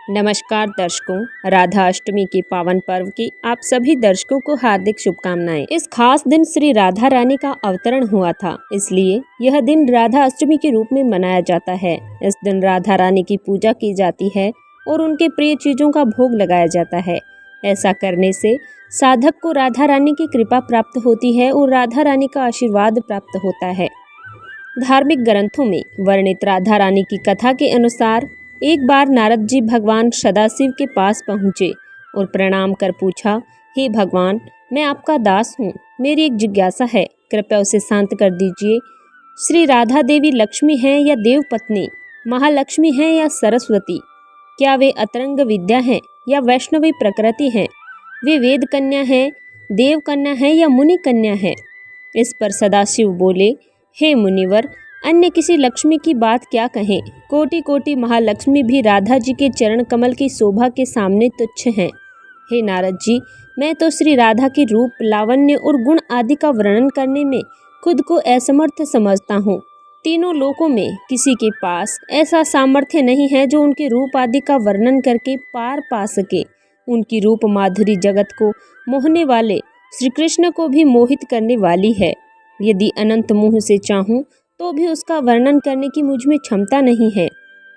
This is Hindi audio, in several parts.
नमस्कार दर्शकों, राधा अष्टमी के पावन पर्व की आप सभी दर्शकों को हार्दिक शुभकामनाएं। इस खास दिन श्री राधा रानी का अवतरण हुआ था, इसलिए यह दिन राधा अष्टमी के रूप में मनाया जाता है। इस दिन राधा रानी की पूजा की जाती है और उनके प्रिय चीजों का भोग लगाया जाता है। ऐसा करने से साधक को राधा रानी की कृपा प्राप्त होती है और राधा रानी का आशीर्वाद प्राप्त होता है। धार्मिक ग्रंथों में वर्णित राधा रानी की कथा के अनुसार एक बार नारद जी भगवान सदाशिव के पास पहुँचे और प्रणाम कर पूछा, हे भगवान, मैं आपका दास हूँ, मेरी एक जिज्ञासा है, कृपया उसे शांत कर दीजिए। श्री राधा देवी लक्ष्मी हैं या देव पत्नी, महालक्ष्मी हैं या सरस्वती? क्या वे अतरंग विद्या हैं या वैष्णवी प्रकृति हैं? वे वेद कन्या हैं, देव कन्या हैं या मुनि कन्या हैं? इस पर सदाशिव बोले, हे मुनिवर, अन्य किसी लक्ष्मी की बात क्या कहें, कोटि कोटि महालक्ष्मी भी राधा जी के चरण कमल की शोभा के सामने तुच्छ हैं। हे नारद जी, मैं तो श्री राधा के रूप, लावण्य और गुण आदि का वर्णन करने में खुद को असमर्थ समझता हूँ। तीनों लोकों में किसी के पास ऐसा सामर्थ्य नहीं है जो उनके रूप आदि का वर्णन करके पार पा सके। उनकी रूप माधुरी जगत को मोहने वाले श्री कृष्ण को भी मोहित करने वाली है। यदि अनंत मुँह से चाहूँ तो भी उसका वर्णन करने की मुझ में क्षमता नहीं है।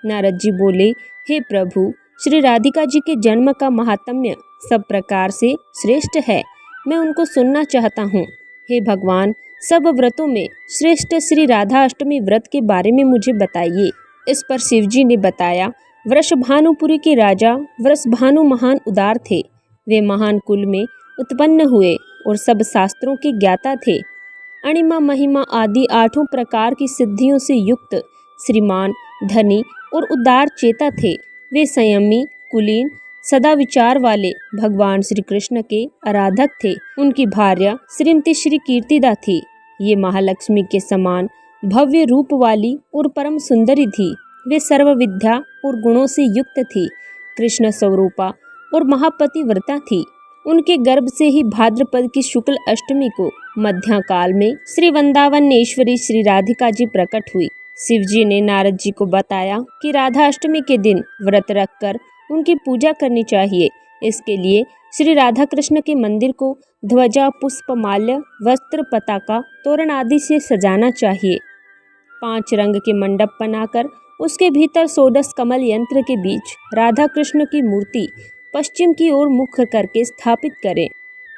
नारद जी बोले, हे प्रभु, श्री राधिका जी के जन्म का महात्म्य सब प्रकार से श्रेष्ठ है, मैं उनको सुनना चाहता हूँ। हे भगवान, सब व्रतों में श्रेष्ठ श्री राधा अष्टमी व्रत के बारे में मुझे बताइए। इस पर शिव जी ने बताया, वृषभानुपुरी के राजा वृषभानु महान उदार थे। वे महान कुल में उत्पन्न हुए और सब शास्त्रों के ज्ञाता थे। अणिमा, महिमा आदि 8 प्रकार की सिद्धियों से युक्त श्रीमान, धनी और उदार चेता थे। वे संयमी, कुलीन, सदा विचार वाले भगवान श्री कृष्ण के आराधक थे। उनकी भार्या श्रीमती श्री कीर्तिदा थी। ये महालक्ष्मी के समान भव्य रूप वाली और परम सुंदरी थी। वे सर्व विद्या और गुणों से युक्त थी। कृष्ण स्वरूपा और महापतिव्रता थी। उनके गर्भ से ही भाद्रपद की शुक्ल अष्टमी को मध्य काल में श्री वृंदावनेश्वरी श्री राधिका जी प्रकट हुई। शिव जी ने नारद जी को बताया कि राधा अष्टमी के दिन व्रत रखकर उनकी पूजा करनी चाहिए। इसके लिए श्री राधा कृष्ण के मंदिर को ध्वजा, पुष्प, माल्य, वस्त्र, पताका, तोरण आदि से सजाना चाहिए। 5 रंग के मंडप बनाकर उसके भीतर 16 कमल यंत्र के बीच राधा कृष्ण की मूर्ति पश्चिम की ओर मुख करके स्थापित करें।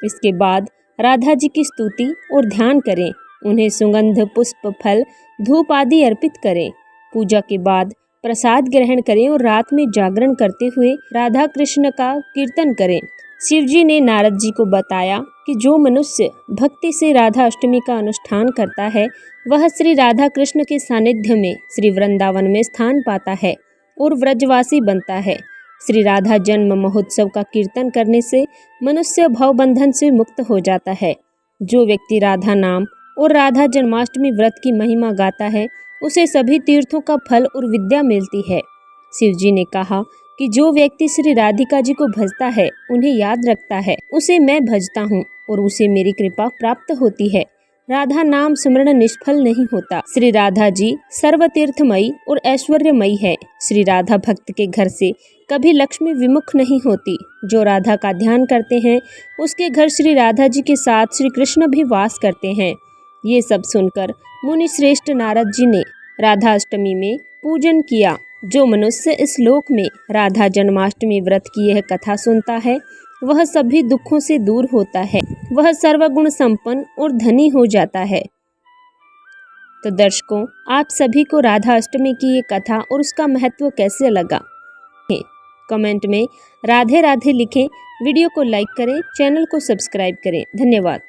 इसके बाद राधा जी की स्तुति और ध्यान करें। उन्हें सुगंध, पुष्प, फल, धूप आदि अर्पित करें। पूजा के बाद प्रसाद ग्रहण करें और रात में जागरण करते हुए राधा कृष्ण का कीर्तन करें। शिव जी ने नारद जी को बताया कि जो मनुष्य भक्ति से राधा अष्टमी का अनुष्ठान करता है, वह श्री राधा कृष्ण के सानिध्य में श्री वृंदावन में स्थान पाता है और व्रजवासी बनता है। श्री राधा जन्म महोत्सव का कीर्तन करने से मनुष्य भवबंधन से मुक्त हो जाता है। जो व्यक्ति राधा नाम और राधा जन्माष्टमी व्रत की महिमा गाता है, उसे सभी तीर्थों का फल और विद्या मिलती है। शिव जी ने कहा कि जो व्यक्ति श्री राधिका जी को भजता है, उन्हें याद रखता है, उसे मैं भजता हूँ और उसे मेरी कृपा प्राप्त होती है। राधा नाम स्मरण निष्फल नहीं होता। श्री राधा जी सर्वतीर्थमयी और ऐश्वर्यमयी है। श्री राधा भक्त के घर से कभी लक्ष्मी विमुख नहीं होती। जो राधा का ध्यान करते हैं, उसके घर श्री राधा जी के साथ श्री कृष्ण भी वास करते हैं। ये सब सुनकर मुनि श्रेष्ठ नारद जी ने राधा अष्टमी में पूजन किया। जो मनुष्य इस लोक में राधा जन्माष्टमी व्रत की यह कथा सुनता है, वह सभी दुखों से दूर होता है। वह सर्वगुण संपन्न और धनी हो जाता है। तो दर्शकों, आप सभी को राधा अष्टमी की ये कथा और उसका महत्व कैसे लगा, कमेंट में राधे राधे लिखें। वीडियो को लाइक करें, चैनल को सब्सक्राइब करें। धन्यवाद।